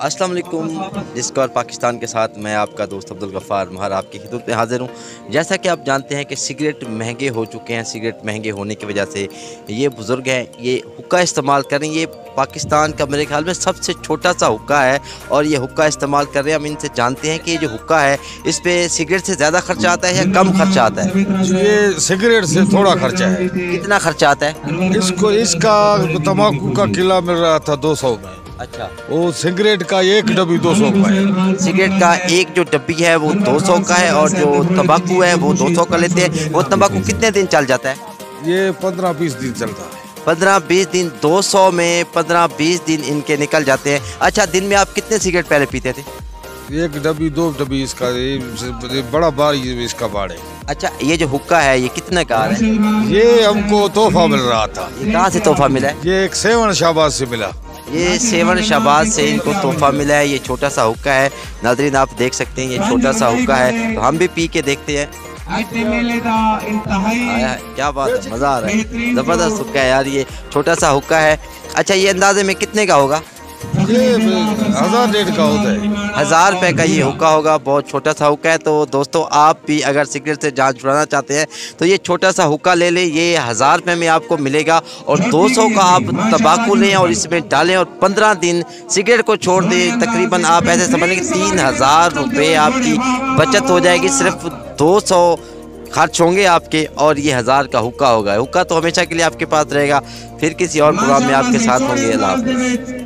अस्सलाम वालेकुम। डिस्कवर पाकिस्तान के साथ मैं आपका दोस्त अब्दुल गफ़ार महर आपकी खिदमत में हाज़िर हूँ। जैसा कि आप जानते हैं कि सिगरेट महंगे हो चुके हैं। सिगरेट महंगे होने की वजह से ये बुज़ुर्ग हैं, ये हुक्का इस्तेमाल कर रहे हैं। ये पाकिस्तान का मेरे ख्याल में सबसे छोटा सा हुक्का है और ये हुक्का इस्तेमाल कर रहे हैं। हम इनसे जानते हैं कि ये जो हुक्का है इस पर सिगरेट से ज़्यादा खर्चा आता है या कम खर्चा आता है? ये सिगरेट से थोड़ा खर्चा है। कितना खर्चा आता है इसका तम्बाकू का किला मिल रहा था 200 में। अच्छा, वो सिगरेट का एक डब्बी 200 का है। सिगरेट का एक जो डब्बी है वो 200 का है और जो तंबाकू है वो 200 का लेते हैं। वो तंबाकू कितने दिन चल जाता है? ये 15-20 दिन चलता है। 15-20 दिन, 200 में 15-20 दिन इनके निकल जाते हैं। अच्छा, दिन में आप कितने सिगरेट पहले पीते थे? एक डब्बी 2 डब्बी इसका ये बड़ा बार इसका बाड़ है। अच्छा, ये जो हुक्का है ये कितने का आ रहा है? ये हमको तोहफा मिल रहा था। ये कहाँ से तोहफा मिला है? ये एक 7 शाबाश से मिला। ये 7 शहबाज से इनको तोहफा मिला है। ये छोटा सा हुक्का है, नाज़रीन आप देख सकते हैं ये छोटा सा हुक्का है। तो हम भी पी के देखते हैं। आया, क्या बात है, मज़ा आ रहा है, ज़बरदस्त हुक्का है यार। ये छोटा सा हुक्का है। अच्छा, ये अंदाजे में कितने का होगा? ये 1000-1,500 का होता है। 1000 रुपये का ये हुक्का होगा। बहुत छोटा सा हुक्का है। तो दोस्तों, आप भी अगर सिगरेट से जान छुड़ाना चाहते हैं तो ये छोटा सा हुक्का ले लें। ये 1000 रुपये में आपको मिलेगा और 200 का आप तंबाकू लें और इसमें डालें और 15 दिन सिगरेट को छोड़ दें। तकरीबन आप ऐसे समझ लें कि 3000 रुपये आपकी बचत हो जाएगी। सिर्फ 200 खर्च होंगे आपके और ये 1000 का हुक्का होगा। हुक्का तो हमेशा के लिए आपके पास रहेगा। फिर किसी और प्रोग्राम में आपके साथ होंगे। अल्लाह हाफ़िज़।